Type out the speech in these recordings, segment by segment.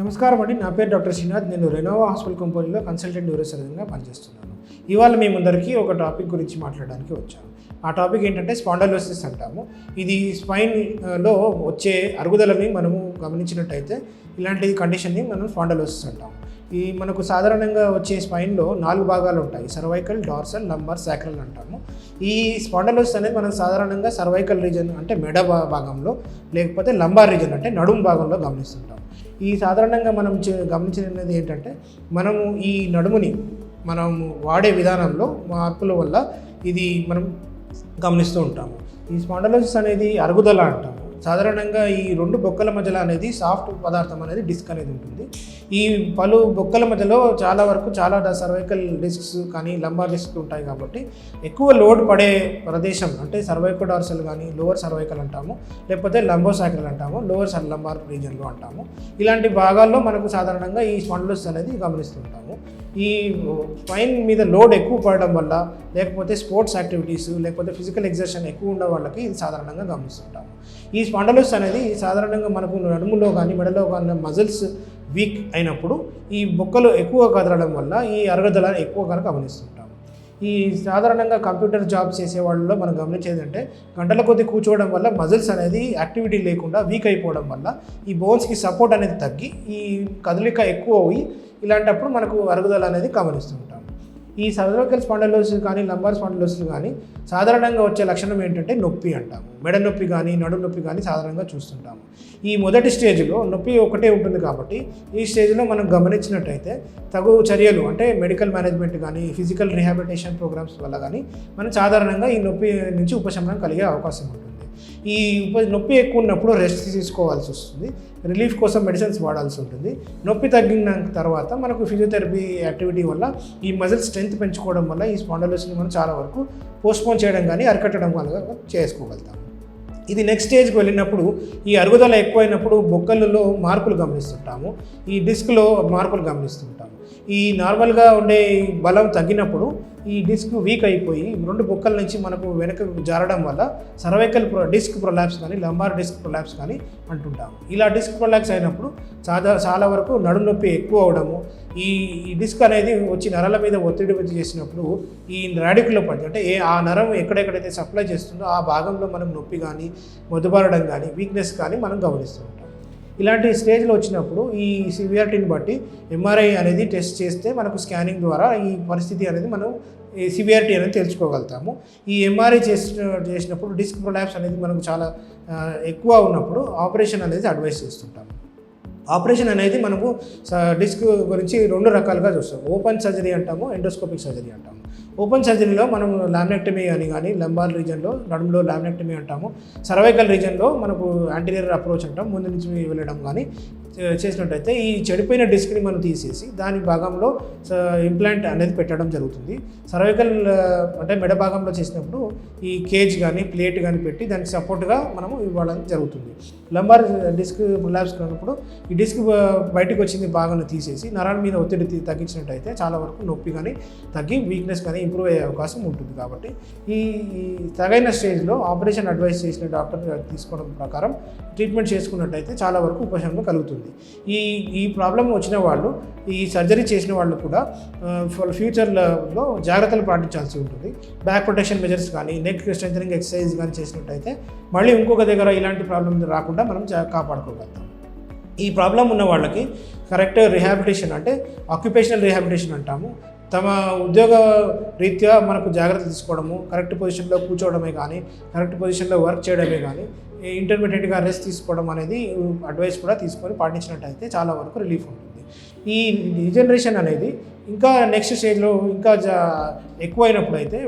నమస్కారం అండి. నా పేరు డాక్టర్ శ్రీనాథ్. నేను రెనోవా హాస్పిటల్ కంపెనీలో కన్సల్టెంట్ న్యూరోసర్జన్గా పనిచేస్తున్నాను. ఇవాళ మీ ముందరికి ఒక టాపిక్ గురించి మాట్లాడడానికి వచ్చాను. ఆ టాపిక్ ఏంటంటే స్పాండలోసిస్ అంటాము. ఇది స్పైన్లో వచ్చే అరుగుదలని మనము గమనించినట్టయితే ఇలాంటి కండిషన్ని మనం స్పాండలోసిస్ అంటాము. ఈ మనకు సాధారణంగా వచ్చే స్పైన్లో 4 భాగాలు ఉంటాయి: సర్వైకల్, డార్సల్, లంబార్, సాక్రల్ అంటాము. ఈ స్పాండలోసిస్ అనేది మనం సాధారణంగా సర్వైకల్ రీజన్ అంటే మెడ భాగంలో, లేకపోతే లంబార్ రీజన్ అంటే నడుము భాగంలో గమనిస్తుంటాం. ఈ సాధారణంగా మనం గమనించినది ఏంటంటే మనము ఈ నడుముని మనం వాడే విధానంలో మార్పుల వల్ల ఇది మనం గమనిస్తూ ఉంటాము. ఈ స్పాండలోసిస్ అనేది అరుగుదల అంటాము. సాధారణంగా ఈ 2 బొక్కల మధ్యలో అనేది సాఫ్ట్ పదార్థం అనేది డిస్క్ అనేది ఉంటుంది. ఈ పలు బొక్కల మధ్యలో చాలా వరకు సర్వైకల్ డిస్క్స్ కానీ లంబార్ డిస్క్ ఉంటాయి కాబట్టి ఎక్కువ లోడ్ పడే ప్రదేశం అంటే సర్వైకల్ డార్సల్ కానీ లోవర్ సర్వైకల్ అంటాము, లేకపోతే లంబోసాక్రల్ అంటాము, లోవర్ లంబార్ రీజన్లో అంటాము. ఇలాంటి భాగాల్లో మనకు సాధారణంగా ఈ స్పాండలోసిస్ అనేది గమనిస్తుంటాము. ఈ స్పైన్ మీద లోడ్ ఎక్కువ పడడం వల్ల, లేకపోతే స్పోర్ట్స్ యాక్టివిటీస్, లేకపోతే ఫిజికల్ ఎగ్జర్షన్ ఎక్కువ ఉండే వాళ్ళకి ఇది సాధారణంగా గమనిస్తుంటాము. ఈ స్పాండలోసిస్ అనేది సాధారణంగా మనకు నడుములో కానీ మెడలో కానీ మజిల్స్ వీక్ అయినప్పుడు ఈ బొక్కలు ఎక్కువ కదలడం వల్ల ఈ అరుగుదల ఎక్కువగా గమనిస్తుంటాము. ఈ సాధారణంగా కంప్యూటర్ జాబ్స్ చేసే వాళ్ళలో మనం గమనించేది అంటే గంటల కొద్ది కూర్చోవడం వల్ల మజిల్స్ అనేది యాక్టివిటీ లేకుండా వీక్ అయిపోవడం వల్ల ఈ బోన్స్కి సపోర్ట్ అనేది తగ్గి ఈ కదలిక ఎక్కువ అయ్యి ఇలాంటప్పుడు మనకు అరుగుదల అనేది గమనిస్తుంటాం. ఈ సర్వైకల్ స్పాండలోసిస్ కానీ లంబార్ స్పాండలోసిస్ కానీ సాధారణంగా వచ్చే లక్షణం ఏంటంటే నొప్పి అంటాము. మెడ నొప్పి కానీ నడుము నొప్పి కానీ సాధారణంగా చూస్తుంటాము. ఈ మొదటి స్టేజ్లో నొప్పి ఒకటే ఉంటుంది కాబట్టి ఈ స్టేజ్లో మనం గమనించినట్టయితే తగు చర్యలు అంటే మెడికల్ మేనేజ్మెంట్ కానీ ఫిజికల్ రీహాబిలిటేషన్ ప్రోగ్రామ్స్ వల్ల కానీ మనం సాధారణంగా ఈ నొప్పి నుంచి ఉపశమనం కలిగే అవకాశం ఉంటుంది. ఈ నొప్పి ఎక్కువ ఉన్నప్పుడు రెస్ట్ తీసుకోవాల్సి వస్తుంది, రిలీఫ్ కోసం మెడిసిన్స్ వాడాల్సి ఉంటుంది. నొప్పి తగ్గిన తర్వాత మనకు ఫిజియోథెరపీ యాక్టివిటీ వల్ల ఈ మజిల్ స్ట్రెంత్ పెంచుకోవడం వల్ల ఈ స్పాండలోసిస్ని మనం చాలా వరకు పోస్ట్పోన్ చేయడం కానీ అరికట్టడం వల్ల చేసుకోగలుగుతాం. ఇది నెక్స్ట్ స్టేజ్కి వెళ్ళినప్పుడు ఈ అరుగుదల ఎక్కువైనప్పుడు బొక్కలలో మార్పులు గమనిస్తుంటాము, ఈ డిస్క్లో మార్పులు గమనిస్తుంటాము. ఈ నార్మల్గా ఉండే బలం తగ్గినప్పుడు ఈ డిస్క్ వీక్ అయిపోయి 2 బొక్కల నుంచి మనకు వెనక జారడం వల్ల సర్వైకల్ డిస్క్ ప్రొలాప్స్ కానీ లంబార్ డిస్క్ ప్రొలాప్స్ కానీ అంటుంటాము. ఇలా డిస్క్ ప్రొలాప్స్ అయినప్పుడు చాలా వరకు నడుము నొప్పి ఎక్కువ అవడము, ఈ డిస్క్ అనేది వచ్చి నరాల మీద ఒత్తిడి చేసినప్పుడు ఈ రాడికులో పడి అంటే ఆ నరం ఎక్కడెక్కడైతే సప్లై చేస్తుందో ఆ భాగంలో మనం నొప్పి కానీ మొద్దుబారడం కానీ వీక్నెస్ కానీ మనం గమనిస్తూ ఉంటాం. ఇలాంటి స్టేజ్లో వచ్చినప్పుడు ఈ సివియారిటీని బట్టి ఎంఆర్ఐ అనేది టెస్ట్ చేస్తే మనకు స్కానింగ్ ద్వారా ఈ పరిస్థితి అనేది మనం ఈ సివియారిటీ అనేది తెలుసుకోగలుగుతాము. ఈ ఎంఆర్ఐ చేసినప్పుడు డిస్క్ ప్రొలాప్స్ అనేది మనకు చాలా ఎక్కువ ఉన్నప్పుడు ఆపరేషన్ అనేది అడ్వైస్ చేస్తుంటాము. ఆపరేషన్ అనేది మనము డిస్క్ గురించి 2 రకాలుగా చూస్తాం. ఓపెన్ సర్జరీ అంటాము, ఎండోస్కోపిక్ సర్జరీ అంటాము. ఓపెన్ సర్జరీలో మనం లామినెక్టమీ అని కానీ లంబార్ రీజన్లో నడుములో లామినెక్టమీ అంటాము, సర్వైకల్ రీజన్లో మనకు యాంటీరియర్ అప్రోచ్ అంటాం, ముందు నుంచి వెళ్ళడం కానీ చేసినట్టయితే ఈ చెడిపోయిన డిస్క్ని మనం తీసేసి దాని భాగంలో ఇంప్లాంట్ అనేది పెట్టడం జరుగుతుంది. సర్వైకల్ అంటే మెడ భాగంలో చేసినప్పుడు ఈ కేజ్ కానీ ప్లేట్ కానీ పెట్టి దానికి సపోర్ట్గా మనము ఇవ్వడం జరుగుతుంది. లంబార్ డిస్క్ ప్రొలాప్స్ కానప్పుడు ఈ డిస్క్ బయటకు వచ్చింది భాగాన్ని తీసేసి నరాల మీద ఒత్తిడి తగ్గించినట్టయితే చాలా వరకు నొప్పి కానీ తగ్గి వీక్నెస్ కానీ ఇంప్రూవ్ అయ్యే అవకాశం ఉంటుంది. కాబట్టి ఈ తగైన స్టేజ్లో ఆపరేషన్ అడ్వైస్ చేసిన డాక్టర్ తీసుకోవడం ప్రకారం ట్రీట్మెంట్ చేసుకున్నట్టయితే చాలా వరకు ఉపశమనం కలుగుతుంది. ఈ ప్రాబ్లం వచ్చిన వాళ్ళు ఈ సర్జరీ చేసిన వాళ్ళు కూడా ఫ్యూచర్లో జాగ్రత్తలు పాటించాల్సి ఉంటుంది. బ్యాక్ ప్రొటెక్షన్ మెజర్స్ కానీ నెక్ స్ట్రెంథనింగ్ ఎక్సర్సైజ్ కానీ చేసినట్టయితే మళ్ళీ ఇంకొక దగ్గర ఇలాంటి ప్రాబ్లం రాకుండా మనం కాపాడుకోగలుగుతాం. ఈ ప్రాబ్లం ఉన్న వాళ్ళకి కరెక్ట్ రిహాబిలిటేషన్ అంటే ఆక్యుపేషనల్ రిహాబిలిటేషన్ అంటాము. తమ ఉద్యోగ రీత్యా మనకు జాగ్రత్త తీసుకోవడము, కరెక్ట్ పొజిషన్లో కూర్చోవడమే కానీ కరెక్ట్ పొజిషన్లో వర్క్ చేయడమే కానీ ఇంటర్మీడియట్గా రెస్ట్ తీసుకోవడం అనేది అడ్వైస్ కూడా తీసుకొని పాటించినట్టయితే చాలా వరకు రిలీఫ్ ఉంటుంది. ఈ రీజనరేషన్ అనేది ఇంకా నెక్స్ట్ స్టేజ్లో ఇంకా ఎక్కువైనప్పుడు అయితే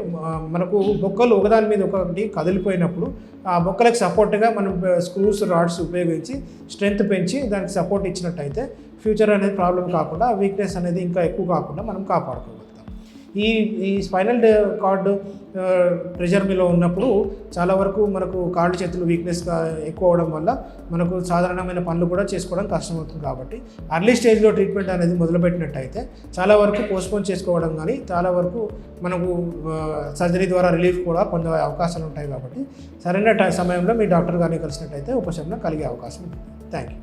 మనకు బొక్కలు ఒకదాని మీద ఒకటి కదిలిపోయినప్పుడు ఆ బొక్కలకు సపోర్ట్గా మనం స్క్రూస్ రాడ్స్ ఉపయోగించి స్ట్రెంత్ పెంచి దానికి సపోర్ట్ ఇచ్చినట్టయితే ఫ్యూచర్ అనేది ప్రాబ్లం కాకుండా వీక్నెస్ అనేది ఇంకా ఎక్కువ కాకుండా మనం కాపాడుకోగలుగుతాం. ఈ స్పైనల్ కార్డ్ ప్రెషర్ మీలో ఉన్నప్పుడు చాలా వరకు మనకు కాళ్ళు చేతులు వీక్నెస్గా ఎక్కువ అవడం వల్ల మనకు సాధారణమైన పనులు కూడా చేసుకోవడం కష్టమవుతుంది. కాబట్టి అర్లీ స్టేజ్లో ట్రీట్మెంట్ అనేది మొదలుపెట్టినట్టయితే చాలా వరకు పోస్ట్పోన్ చేసుకోవడం కానీ చాలా వరకు మనకు సర్జరీ ద్వారా రిలీఫ్ కూడా పొందే అవకాశాలు ఉంటాయి. కాబట్టి సరైన సమయంలో మీ డాక్టర్ గారిని కలిసినట్టయితే ఉపశమనం కలిగే అవకాశం ఉంటుంది. Thank you.